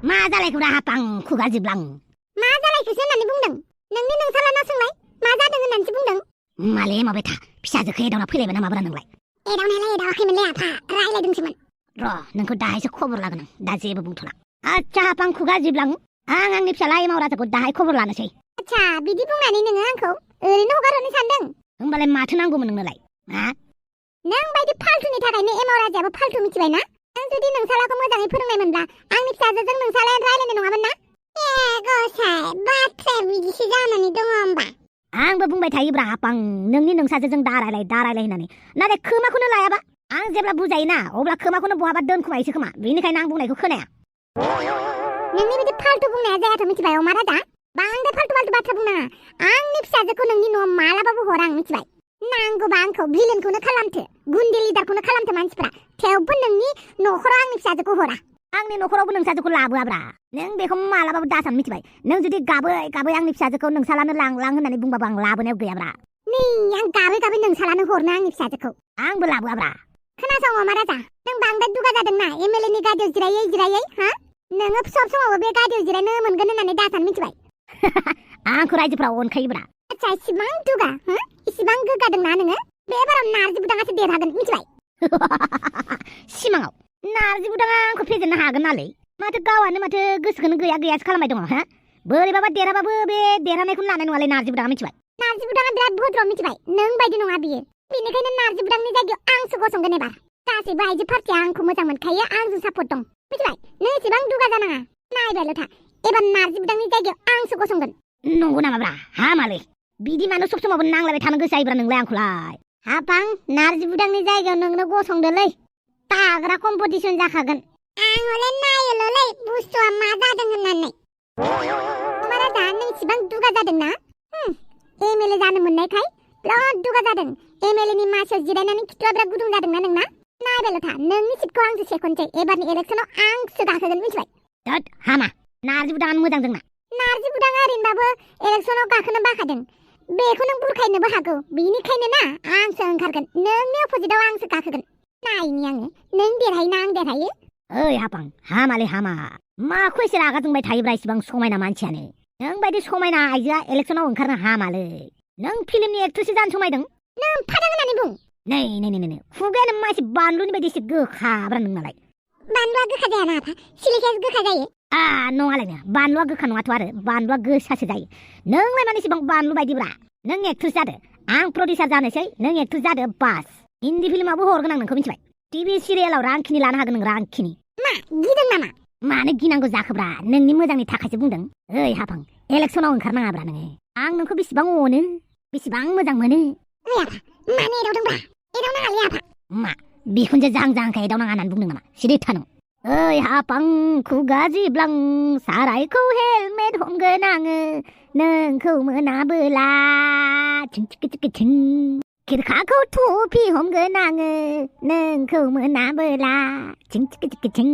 मा जालायखौरा हापां खुगा जिब्लां मा जालायखौसो होननानै बुंदों नोंनि नोंसालाना सोंलाय मा जादों होननानैसो बुंदों माले माबाय था फिसाजोखौ एदावना फैलायबाय ना माब्रा नोंलाय एदावनायालाय एदावाखैमोनलै आफा रायलायदोंसोमोन र' नोंखौ दाहायसो खबर लागोन आं दा जेबो बुंथ'ला आच्छा हापां खुगा जिब्लां आं आंनि फिसाला एमाव राजाखौ दाहाय खबर लानोसै आच्छा बिदि बुंनानै नोङो आंखौ ओरैनो हगारहरनो सानदों होमबालाय माथो नांगौमोन नोंनोलाय हा नों बायदि फाल्थुनि थाखायनो एमाव राजायाबो फाल्थु मिथिबाय ना नों जुदि नोंसालाखौ मोजाङै फोरोंनाय मोनब्ला आंनि फिसाजोजों नोंसालाया रायलायनाय नङामोन ना गसाय बाथ्राया बिदिसो जानानै दङ होमबा आंबो बुंबाय थायोब्रा हापां नोंनि नोंसाजोजों दा रायलाय होननानै नाथाय खोमाखौनो लायाबा आं जेब्ला बुजायोना अब्ला खोमाखौनो बहाबा दोनखुमायोसो खोमा बेनिखायनो आं बुंनायखौ खोनाया नोंनि बिदि फाल्थु बुंनाया जायाथ' मिथिबाय अमा राजा बांद्राय फाल्थु बाथ्रा बुंनाङा आंनि फिसाजोखौ नोंनि न'आव मालाबाबो हरा आं मिथिबाय नांगौबा आंखौ भिलेनखौनो खालामथो गुन्डे लिडारखौनो खालामथो मानसिफ्रा थेवबो नोंनि न'खराव आंनि फिसाजोखौ हरा आंनि न'खरावबो नोंसाजोखौ लाबोआब्रा नों बेखौ मालाबाबो दासान मिथिबाय नों जुदि गाबै आंनि फिसाजोखौ नोंसालानो लां होननानै बुंबाबो आं लाबोनायाव गैयाब्रा नै आं गाबै नोंसालानो हरनो आंनि फिसाजोखौ आंबो लाबोआब्रा खोनासं अमा राजा नों बांद्राय दुगा जादोंना एमएलए नि गादियाव जिरायै हा नोङो सब समावबो बे गादियाव जिरायनो मोनगोन होननानै दासान मिथिबाय आंखौ रायजोफ्रा अनखायोब्रा आच्छा इसिबां दुगा इसिबां गोगादोंना नोङो बे बाराव नारजि बुदाङासो देरहागोन मिथिबाय सिमाङाव नारजि बुदाङा आंखौ फेजेननो हागोन नालै माथो गावानो माथो गोसोखौनो गैयासो खालामबाय दङ हा बोरैबाबा देराबाबो बे देरहानायखौनो लानाय नङालै नारजि बुदाङा मिथिबाय नारजि बुदाङा बिराद भद्र मिथिबाय नों बायदि नङा बियो बेनिखायनो नारजि बुदांनि जायगायाव आंसो गसंगोन एबार गासैबो आइजो पार्टिया आंखौ मोजां मोनखायो आंजों सापर्ट दं मिथिबाय नों एसेबां दुगा जानाङा नायबायल' था एबार नारजि बुदांनि जायगायाव आंसो गसंगोन नंगौ नामाब्रा हामालै बिदि मानो सब समावबो नांलायबाय थानो गोसो जायोब्रा नोंलाय आंखौलाय हापां नारजि बुदांनि जायगायाव नोंनो गसंदोलै ताग्रा कम्पिटिसन जाखागोन आं हले नायोल'लै बुस्थुआ मा जादों होननानै अमा राजा नों इसिबां दुगा जादोंना एमएलए जानो मोननायखाय बिराद दुगा जादों एमएलए नि मासियाव जिरायनानै खिथुआ बिराद गुदुं जादोंना नोंना नायबायल' था नोंनि सिटखौ आंसो सेखनसै एबारनि इलेक्सनाव आंसो गाखोगोन मिथिबाय दद हामा नारजि बुदाङानो मोजां जोंना नारजि बुदाङा ओरैनोबाबो इलेक्सनाव गाखोनो बाखादों बेखौ नों बुरखायनोबो हागौ बेनिखायनो ना आंसो ओंखारगोन नोंनि अपोजिटआव आंसो गाखोगोन नायनि आङो नों देरहायोना आं देरहायो ओइ हापां हामालै हामा माखौ एसे रागा जोंबाय थायोब्रा इसिबां समायना मानसियानो नों बायदि समायना आइजोआ इलेक्सनाव ओंखारनो हामालै नों फिल्मनि एक्ट्रेससो जानो समायदों नों फादां होननानै बुं नै खुगायानो मानसि बानलुनि बायदि एसे गोखाब्रा नोंनालाय बानलुआ गोखा जायाना आफा सिलिकायासो गोखा जायो नङालायनो बानलुआ गोखा नङाथ' आरो बानलुआ गोसासो जायो नोंलाय माने इसिबां बानलु बायदिब्रा नों एक्ट्रेस जादो आं प्रडिउसार जानोसै नों एक्ट्रेस जादो बास हिन्दी फिल्मावबो हरगोन आं नोंखौ मिथिबाय टिभि सिरियालाव रांखिनि लानो हागोन नों रांखिनि मा गिदों नामा मानो गिनांगौ जाखोब्रा नोंनि मोजांनि थाखायसो बुंदों ओइ हापां इलेक्सनाव ओंखारनाङाब्रा नोङो आं नोंखौ बेसेबां अनो बेसेबां मोजां मोनो ओइ आफा मानो एदावदोंब्रा एदावनाङालै आफा मा बिखुनजो जाहांखाय एदावनाङा होननानै बुंदों नामा सिरि थानो ओइ हापां खुगा जिब्लां सारायखौ हेलमेट हमगोन आङो नोंखौ मोनाबोला थिं खिरखाखौ टुपि हमगोन आङो नोंखौ मोनाबोला थिं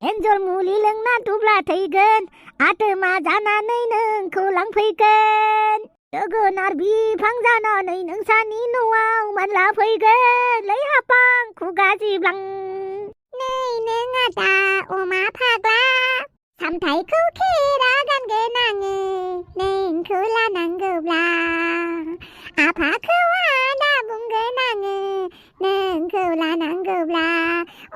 एन्जर मुलि लोंना दुब्ला थैगोन आथोमा जानानै नोंखौ लांफैगोन जोगोनार बिफां जानानै नोंसानि न'आव मानला फैगोन लै हापां खुगा जिब्लां नै नों आदा अमा फाग्ला सामथाइखौ खेरा गानगोन आङो नोंखौ लानांगौब्ला आफाखौ आदा बुंगोन आङो नोंखौ लानांगौब्ला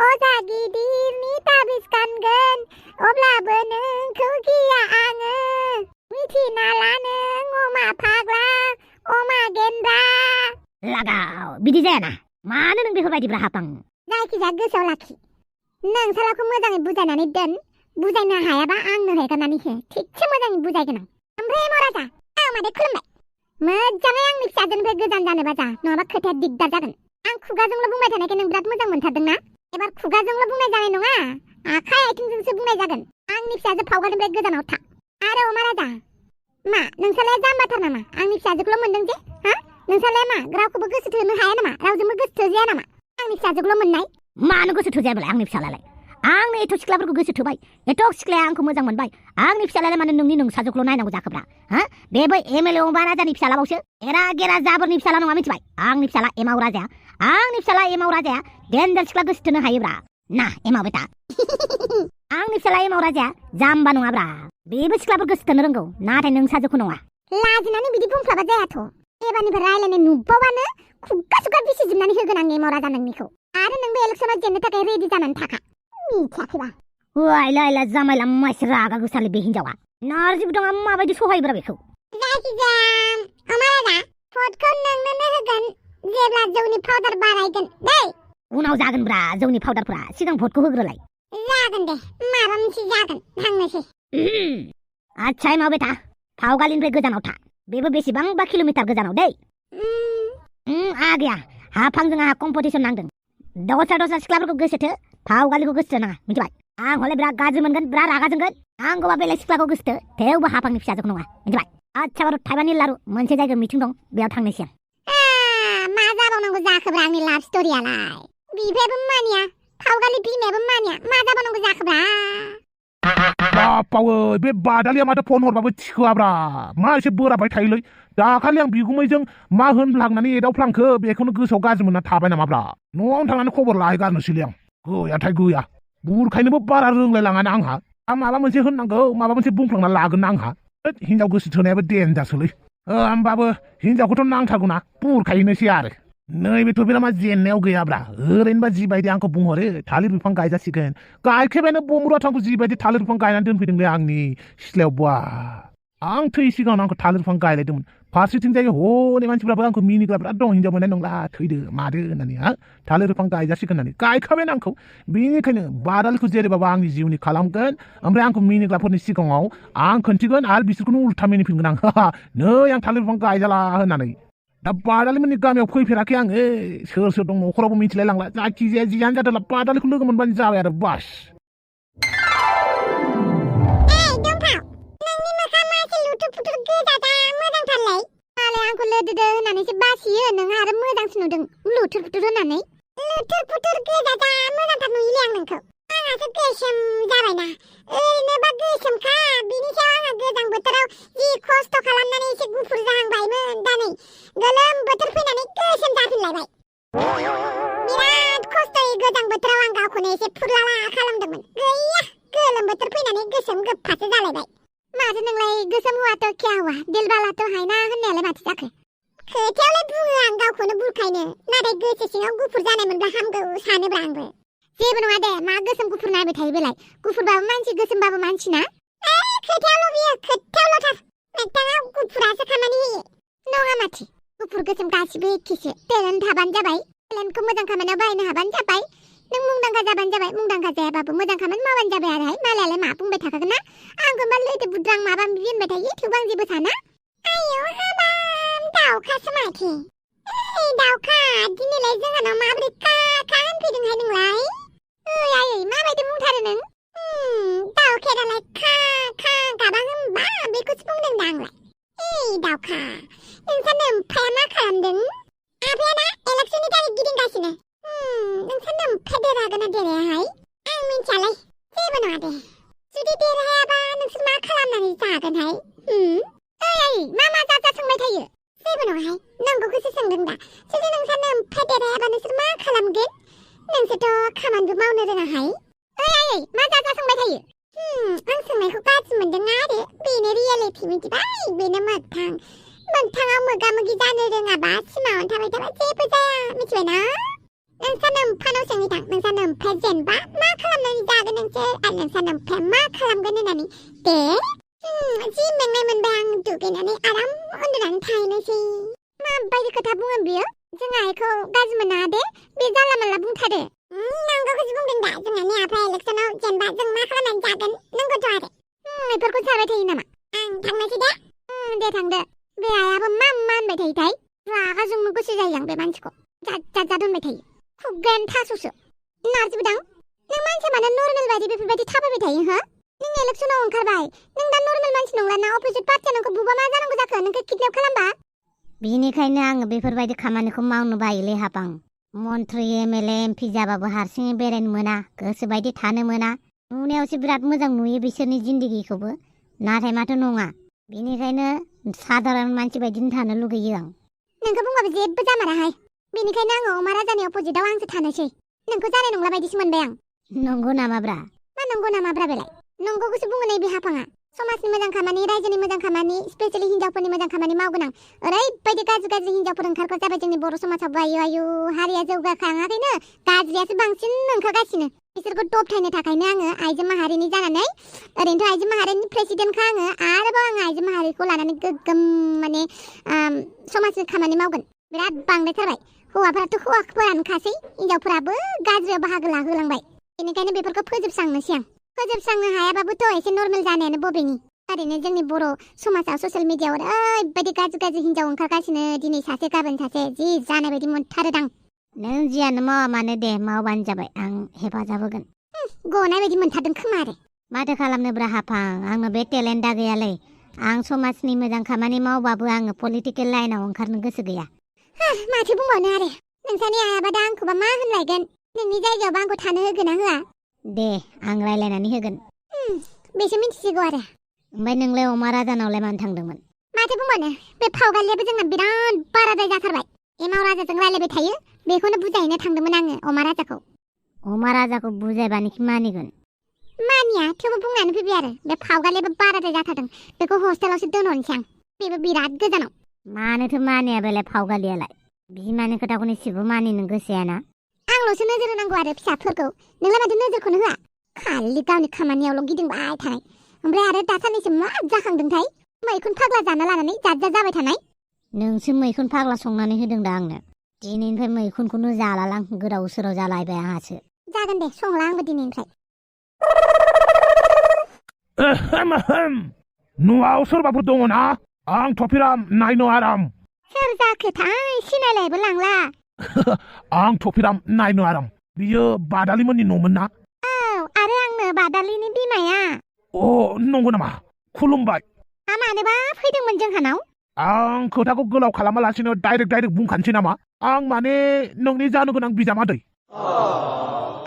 अजा गिदिरनि ताबिज गानगोन अब्लाबो नोंखौ गिया आङो मिथिना ला नों अमा फाग्ला अमा गेन्द्रा लागाव बिदि जायाना मानो नों बेफोरबायदिब्रा हापां जायखिजाया गोसोआव लाखि नों सालाखौ मोजाङै बुजायनानै दोन बुजायनो हायाबा आंनो हेगारनानै हो थिगसे मोजाङै बुजायगोन आं ओमफ्राय मराजा आं मादै खुलुमबाय मोजाङै आंनि फिसाजोनिफ्राय गोजान जानोबा जा नङाबा खोथाया दिगदार जागोन आं खुगाजोंल' बुंबाय थानायखाय नों बिराद मोजां मोनथारदोंना एबार खुगाजोंल' बुंनाय जानाय नङा आखाइ आथिंजोंसो बुंनाय जागोन आंनि फिसाजो फावगानिफ्राय गोजानाव था आरो अमा राजा मा नोंसालाया जाम्बाथार नामा आंनि फिसाजोखौल' मोनदों जे हा नोंसालाया मा रावखौबो गोसो थोनो हाया नामा रावजोंबो गोसो थोजाया नामा आंनि फिसाजोखौल' मोननाय मानो गोसो थोजायाबालाय आंनि फिसालालाय आंनो एथ' सिख्लाफोरखौ गोसो थोबाय एथ' सिख्लाया आंखौ मोजां मोनबाय आंनि फिसालालाय मानो नोंनि नोंसाजोखौल' नायनांगौ जाखोब्रा हा बेबो एमएलए अमा राजानि फिसालाबावसो एरा गेरा जाबोरनि फिसाला नङा मिथिबाय आंनि फिसाला एमाव राजाया आंनि फिसाला एमाव राजाया देन्जार सिख्ला गोसो थोनो हायोब्रा ना एमाव बेटा आंनि आंनि फिसाला एमाव राजाया जाम्बा नङाब्रा बेबो सिख्लाफोरखौ गोसोथोनो रोंगौ नाथाय नों साजोखौ नङा लाजिनानै बिदि बुंफ्लाबा जायाथ' एबारनिफ्राय रायलायनाय नुबावानो खुगा सुगा बिसिजोबनानै होगोन आं एमाव राजा नोंनिखौ आरो नोंबो इलेक्सनाव जेननो थाखाय रेडि जानानै थाखा मिथियाखैबा वाइला जामाइला मासे रागा गोसालै बे हिनजावा नारजि बुदाङा माबायदि सहायोब्रा बेखौ जायखिजाया अमा राजा भटखौ नोंनोनो होगोन जेब्ला जौनि पाउडार बारायगोन दै उनाव जागोनब्रा जौनि पाउडारफोरा सिगां भटखौ होग्रोलाय जागोन दे माबा मोनसे जागोन थांनोसै आच्छा एमाव बेटा फावगालिनिफ्राय गोजानाव था बेबो बेसेबांबा किल'मिटार गोजानाव दै आ गैया हाफांजों आहा कम्पिटिसन नांदों दस्रा सिख्लाफोरखौ गोसोथो फावगालिखौ गोसोथो नाङा मिथिबाय आं हले बिराद गाज्रि मोनगोन बिराद रागा जोंगोन नांगौबा बेलेग सिख्लाखौ गोसोथो थेवबो हाफांनि फिसाजोखौ नङा मिथिबाय आच्छा बार' थाइबानि लारु मोनसे जायगायाव मिटिं दं बेयाव थांनोसै आं मा जाबावनांगौ जाखोब्रा आंनि लाभ स्ट'रियालाय बिफायाबो मानिया फावगालि बिमायाबो मानिया मा जाबावनांगौ जाखोब्रा बापावो बे बादालिया माथो फन हरबाबो थिखोआब्रा मा एसे बोराबबाय थायोलै दाखालि आं बिगुमैजों मा होनफ्लांनानै एदावफ्लांखो बेखौनो गोसोआव गाज्रि मोनना थाबाय नामाब्रा न'आवनो थांनानै खबर लाहैगारनोसैलै आं गैयाथाय गैया बुरखायनोबो बारा रोंलायलाङाना आंहा आं माबा मोनसे होननांगौ माबा मोनसे बुंफ्लांना लागोन आंहा हिनजाव गोसो थोनायाबो देनजारसोलै होमबाबो हिनजावखौथ' नांथारगौना बुरखायनोसै आरो नैबेथ' बेला मा जेननायाव गैयाब्रा ओरैनोबा जिबायदि आंखौ बुंहरो थालिर बिफां गायजासिगोन गायखेबायनो बमुराथांखौ जिबायदि थालिर बिफां गायनानै दोनफैदोंलै आंनि सिथ्लायाव बा आं थै सिगाङाव आंखौ थालिर बिफां गायलायदोंमोन फारसेथिं जायो हनै मानसिफ्राबो आंखौ मिनिग्रा बिराद दं हिनजाव मोननाय नंला थैदो मादो होननानै थालिर बिफां गायजासिगोन होननानै गायखाबायना आंखौ बेनिखायनो बादालिखौ जेरैबाबो आंनि जिउनि खालामगोन ओमफ्राय आंखौ मिनिग्राफोरनि सिगाङाव आं खोन्थिगोन आरो बिसोरखौनो उल्था मिनिफिनगोन आं नै आं थालिर बिफां गायजाला होननानै दा बादालिमोननि गामियाव फैफेराखै आङो सोर सोर दं न'खरावबो मिथिलाय लांला जायखिजाया जियानो जादोंला बादालिखौ लोगो मोनबानो जाबाय आरो बास आंखौ लोदोदो होननानैसो बासियो नों आरो मोजांसो नुदों लुथुर फुथुर होननानै लुथुर फुथुर गोजाजा मोजांथार नुयोलै आं नोंखौ आंहासो गोसोम जाबायना ओरैनोबा गोसोमखा बिनि सायाव आंहा गोजां बोथोराव जि खस्थ' खालामनानै एसे गुफुर जाहांबायमोन दा नै गोलोम बोथोर फैनानै गोसोम जाफिनलायबाय बिराद खस्थ'यै गोजां बोथोराव आं गावखौनो एसे फुरलाला खालामदोंमोन गैया गोलोम बोथोर फैनानै गोसोम गोफासो जालायबाय माथो नोंलाय गोसोम हुआ क्या हुआ दिलबालाथ' हायना होननायालाय माथो जाखो खोथायावलाय बुङो आं गावखौनो बुरखायनो नाथाय गोसो सिङाव गुफुर जानाय मोनब्ला हामगौ सानोब्रा आंबो जेबो नङा दे मा गोसोम गुफुर नायबाय थायो बेलाय गुफुरबाबो मानसि गोसोमबाबो मानसिना खोथायावल' बियो खोथायावल'थार नोंथाङा गुफुरासो खामानि होयो नङा माथो गुफुर गोसोम गासिबो एखेसो टेलेन्ट थाबानो जाबाय टेलेन्टखौ मोजां खामानियाव बाहायनो हाबानो जाबाय नों मुंदांखा जाबानो जाबाय मुंदांखा जायाबाबो मोजां खामानि मावबानो जाबाय आरोहाय मालायालाय मा बुंबाय थाखागोन ना आंखौ मा लोदो बुद्रां माबा माबि होनबाय थायो थेवबो आं जेबो साना आयौ हाबाब दाउखासो माथो दाउखा दिनैलाय जोंहानाव माबोरै खा खा होनफैदोंहाय नोंलाय आयै माबायदि बुंथारो नों दाउखेरालाय खा खा गाबा होनबा बेखौसो बुंदों दा आंलाय दाउखा नोंसानो ओमफाया मा खालामदों आफायाना इलेक्सननि थाखाय गिदिंगासिनो नोंसानो ओमफाय देरहागोन ना देरहायाहाय आं मिन्थियालाय जेबो नङा दे जुदि देरहायाबा नोंसोर मा खालामनानै जागोनहाय मा जा सोंबाय थायो जेबो नङाहाय नंगौखौसो सोंदों दा जुदि नोंसानो ओमफाय देरहायाबा नोंसोर मा खालामगोन नोंसोरथ' खामानिबो मावनो रोङाहाय मा जा सोंबाय थायो आं सोंनायखौ गाज्रि मोनदों आरो बेनो रियेलिटि मिथिबाय बेनो मोगथाङाव मोगा मोगि जानो रोङाबा सिमाङावनो थाबाय थाबा जेबो जाया मिथिबायना नोंसानो ओमफानाव सोंनि थां नोंसानो ओमफाय जेनबा मा खालामनानै जागोन नोंसोर आरो नोंसानो ओमफाय मा खालामगोन होननानै दे जि मेंनाय मोनबाय आं दुगैनानै आराम उन्दुनानै थाहैनोसै माबायदि खोथा बुङो बियो जोंहा बेखौ गाज्रि मोना दे बे जानला मोनला बुंथारो नांगौखौसो बुंदों दा जोंहानि आफाया इलेक्सनाव जेनबा जों मा खालामनानै जागोन नंगौथ' आरो बेफोरखौ सानबाय थायो नामा आं थांनोसै दे थांदो बे आयाबो मा होनबाय थायोथाय रागा जोंनो गोसो जायो आं बे मानसिखौ जाद होनबाय थायो खुगायानो थास'सो नारजि बुदां नों मानसिया मानो नर्मेल बायदि बेफोरबायदि थाबायबाय थायो हो नों इलेक्सनाव ओंखारबाय नों दा नर्मेल मानसि नंला ना अपोजिट पार्टिया नोंखौ बुबा मा जानांगौ जाखो नोंखौ किडनेप खालामबा बेनिखायनो आङो बेफोरबायदि खामानिखौ मावनो बायोलै हाबां मन्त्रि एमएलए एमपि जाबाबो हारसिङै बेरायनो मोना गोसोबायदि थानो मोना नुनायावसो बिराद मोजां नुयो बिसोरनि जिन्दगिखौबो नाथाय माथो नङा बेनिखायनो साधारन मानसि बायदिनो थानो लुगैयो आं नोंखौ बुंबाबो जेबो जामाराहाय बेनिखायनो आङो अमा राजानि अपोजिटआव आंसो थानोसै नोंखौ जानाय नंला बायदिसो मोनबाय आं नंगौ नामाब्रा नंगौ नामाब्रा बेलाय नंगौखौसो बुङो नै बे हाफाङा समाजनि मोजां खामानि रायजोनि मोजां खामानि स्पेशली हिनजावफोरनि मोजां खामानि मावगोन आं ओरैबायदि गाज्रि हिनजावफोर ओंखारग्रा जाबाय जोंनि बर' समाजाव आयु हारिया जौगाखाङाखैनो गाज्रियासो बांसिन ओंखारगासिनो बिसोरखौ दबथायनो थाखायनो आङो आइजो माहारिनि जानानै ओरैनोथ' आइजो माहारिनि प्रेसिडेन्टखा आङो आरोबाव आङो आइजो माहारिखौ लानानै गोग्गोम माने समाजनि खामानि मावगोन बिराद बांद्रायथारबाय हौवाफोराथ' हौवाफोरानोखासै हिनजावफोराबो गाज्रियाव बाहागो लाहोलांबाय बेनिखायनो बेफोरखौ फोजोबस्रांनोसै आं फोजोबस्रांनो हायाबाबोथ' एसे नर्मेल जानायानो बबेनि ओरैनो जोंनि बर' समाजाव ससियेल मिडियाआव ओरैबायदि गाज्रि हिनजाव ओंखारगासिनो दिनै सासे गाबोन सासे जि जानाय बायदि मोनथारोदां नों जियानो मावा मानो दे मावबानो जाबाय आं हेफाजाब होगोन गनाय बायदि मोनथारदों खोमा आरो माथो खालामनोब्रा हाफां आंनो बे टेलेन्टआ गैयालै आं समाजनि मोजां खामानि मावबाबो आङो पलिटिकेल लाइनाव ओंखारनो गोसो गैया माथो बुंबावनो आरो नोंसानि आयाबा दा आंखौबा मा होनलायगोन नोंनि जायगायावबा आंखौ थानो होगोन ना होआ दे आं रायलायनानै होगोन बेसो मिथिसिगौ आरो ओमफ्राय नोंलाय अमा राजानावलाय मानो थांदोंमोन माथो बुंबावनो बे फावगालियाबो जोंना बिराद बाराद्राय जाथारबाय एमाव राजाजों रायलायबाय थायो बेखौनो बुजायनो थांदोंमोन आङो अमा राजाखौ बुजायबानोखि मानिगोन मानिया थेवबो बुंनानै फैबाय आरो बे फावगालियाबो बाराद्राय जाथारदों बेखौ हस्टेलावसो दोनहरनोसै आं बेबो बिराद गोजानाव मानोथो मानिया बेलाय फावगालियालाय बिमानि खोथाखौनो एसेबो मानिनो गोसोयाना आंल'सो नोजोर होनांगौ आरो फिसाफोरखौ नोंलाय माथो नोजोरखौनो होआ खालि गावनि खामानियावल' गिदिंबाय थानाय ओमफ्राय आरो दासाननैसो मा जाखांदोंथाय मैखुन फाग्ला जानो लानानै जाद जाबाय थानाय नोंसो मैखुन फाग्ला संनानै होदों दा आंनो दिनैनिफ्राय मैखुनखौनो जालालां गोदाव सोराव जालायबाय आंहासो जागोन दे संला आंबो दिनैनिफ्राय न'आव सोरबाफोर दङ ना आं थफिराम नायनो आराम सोर जाखोथाय सिनायलायबो लांला आं थफिराम नायनो आराम बियो बादालिमोननि न'मोन ना औ आरो आंनो बादालिनि बिमाया अ नंगौ नामा खुलुमबाय मानोबा फैदोंमोन जोंहानाव आं खोथाखौ गोलाव खालामालासिनो डाइरेक्ट बुंखानोसै नामा आं माने नोंनि जानो गोनां बिजामादै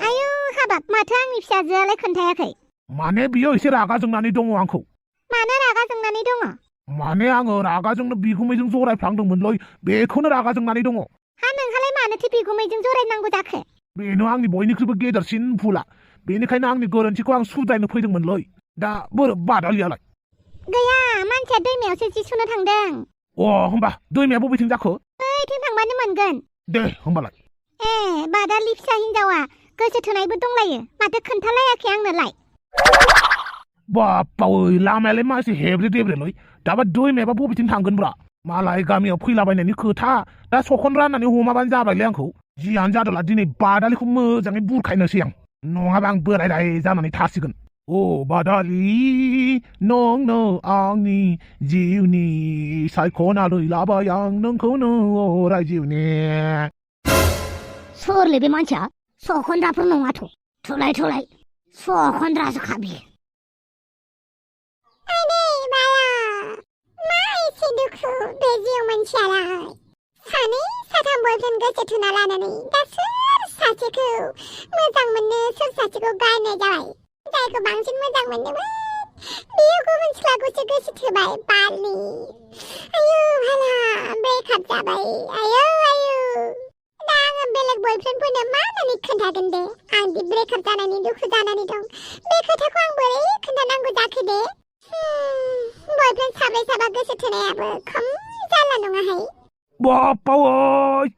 आयौ हाबाब माथो आंनि फिसाजोआलाय खोन्थायाखै माने बियो एसे रागा जोंनानै दङ आंखौ मानो रागा जोंनानै दङ माने आङो रागाजोंनो बिगुमैजों जरायफ्लांदोंमोनलै बेखौनो रागा जोंनानै दङ हा नोंहालाय मानोथो बिगुमैजों जरायनांगौ जाखो बेनो आंनि बयनिख्रुइबो गेदेरसिन भुला बेनिखायनो आंनि गोरोन्थिखौ आं सुद्रायनो फैदोंमोनलै दा बोरो बादालियालाय गैया मानसिया दैमायावसो जि सुनो थांदों होमबा दैमाया बबेथिं जाखो बैथिं थांबानो मोनगोन दे होमबालाय ए बादालि फिसा हिनजावा गोसो थोनायबो दंलायो माथो खोन्थालायाखै आंनोलाय बाप्पावै लामायालाय मा एसे हेब्रे देब्रेलै दाबा दैमायाबा बबेथिं थांगोनब्रा मालाय गामियाव फैलाबायनायनि खोथा दा सखन राननानै हमाबानो जाबायलै आंखौ जियानो जादोला दिनै बादालिखौ मोजाङै बुरखायनोसै आं नङाबा आं बोरायराय जानानै थासिगोन बादालि नोंनो आंनि जिउनि सायख'नानै लाबाय आं नोंखौनो अराय जिउनि सोरलै बे मानसिया सखनद्राफोर नङाथ' थुलाय सखनद्रासो खाबि एसे दुखु बे जिउ मानसियालाय सानै साथाम बयफ्रेन्ड गोसो थुना लानानै दा सोर सासेखौ मोजां मोननो सोर सासेखौ गारनाय जाबाय जायखौ बांसिन मोजां मोनदोंमोन बियो गुबुन सिख्लाखौसो गोसो थोबाय बारलि आयौ हाला ब्रेकआप जाबाय आयौ दा आङो बेलेग बयफ्रेन्डफोरनो मा होननानै खोन्थागोन दे आंदि ब्रेकआप जानायनि दुखु जानानै दं बे खोथाखौ आं बोरै खोन्थानांगौ जाखो दे बयफ्रेन्ड साब्रै साबा गोसो थोनायाबो खम जाला नङाहाय बाप्पावै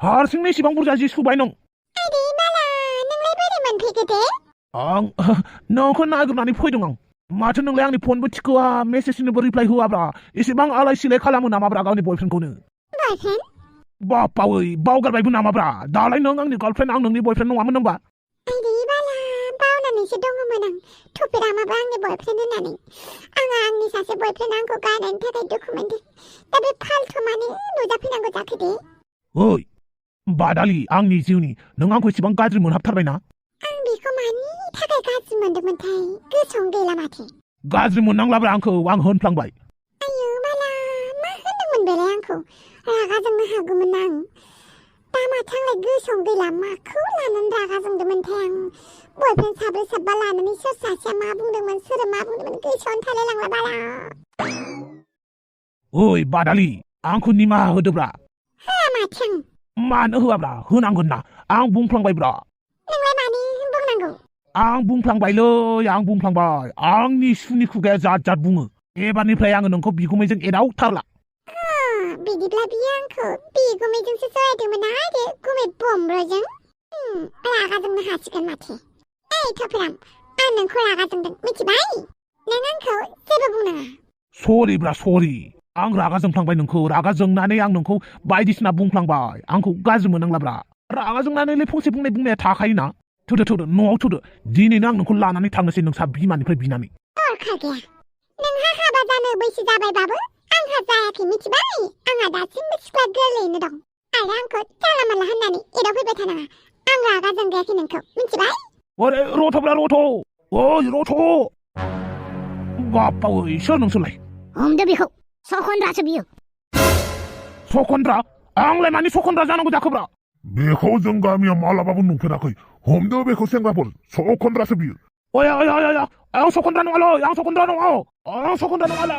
हारसिंनो एसेबां बुरजा जि सुबाय नों आइदै बाला नोंलाय बोरै मोनफैखो दे आं नोंखौ नागिरनानै फैदों आं माथो नोंलाय आंनि फनबो थिखोआ मेसेजनोबो रिप्लाय होआब्रा एसेबां आलाय सिलाय खालामो नामाब्रा गावनि बयफ्रेन्डखौनो बयफ्रेन्ड बाप्पावै बावगारबायबो नामाब्रा दालाय नों आंनि गार्लफ्रेन्ड आं नोंनि बयफ्रेन्ड नङामोन होनबा आइदै बाला बावनानैसो दङमोन आं थुफेरामाबो आंनि बयफ्रेन्ड होननानै आंनि सासे बयफ्रेन्ड आंखौ गारनायनि थाखाय दुखु मोनदों दा बे फाल्थु माने नुजाफैनांगौ जाखो दे ओइ बादालि आंनि जिउनि नों आंखौ एसेबां गाज्रि मोनहाबथारबायना आं बेखौ मानि थाखाय गाज्रि मोनदोंमोनथाय गोसोआवनो गैला माथो गाज्रि मोननांलाब्रा आंखौ आं होनफ्लांबाय आयौ बाला मा होनदोंमोन बेलाय आंखौ रागा जोंनो हागौमोन आं दा माथो आंलाय गोसोआवनो गैला माखौ लानानै रागा जोंदोंमोनथाय आं बयफ्रेन्ड साब्रै साबा लानानै सोर सासेया मा बुंदोंमोन सोर मा बुंदोंमोन गोसोआवनो थालायलांला बाला ओइ बादालि आंखौ निमाहा होदोब्रा होआ माथो मानो होआब्रा होनांगोन ना आं बुंफ्लांबायब्रा नोंलाय मानि बुंनांगौ आं बुंफ्लांबायलै आं बुंफ्लांबाय आंनि सुनि खुगाया जात जात बुङो एबारनिफ्राय आङो नोंखौ बिगुमैजों एदावथारला बिदिब्ला बियो आंखौ बिगुमैजोंसो जरायदोंमोन आरो गुमै बम्ब्रजों रागा जोंनो हासिगोन माथो थफेराम आं नोंखौ रागा जोंदों मिथिबाय नों आंखौ जेबो बुंनाङा सरिब्रा सरि आं रागा जोंफ्लांबाय नोंखौ रागा जोंनानै आं नोंखौ बायदिसिना बुंफ्लांबाय आंखौ गाज्रि मोननांलाब्रा रागा जोंनानैलाय फंसे बुंनाया थाखायोना थौदो न'आव थौदो दिनैनो आं नोंखौ लानानै थांनोसै नोंसा बिमानिफ्राय बिनानै दरखार गैया नोंहा हाबा जानो बैसो जाबायबाबो आंहा जायाखै मिथिबाय आंहा दासिमबो सिख्ला गोरलैयैनो दं आरो आंखौ जानला मानला होननानै एदावफैबाय थानाङा आं रागा जोंगायाखै नोंखौ मिथिबाय अरे रथ'ब्रा रथ' ओइ रथ' बाप्पावै सोर नोंसोरलाय हमदो बेखौ सखन्द्रासो बियो सखन्द्रा आंलाय मानि सखन्द्रा जानांगौ जाखोब्रा बेखौ जों गामियाव मालाबाबो नुफेराखै हमदो बेखौ सेंग्राफोर सखन्द्रासो बियो ओइ आं सखन्द्रा नङालै आं सखन्द्रा नङालै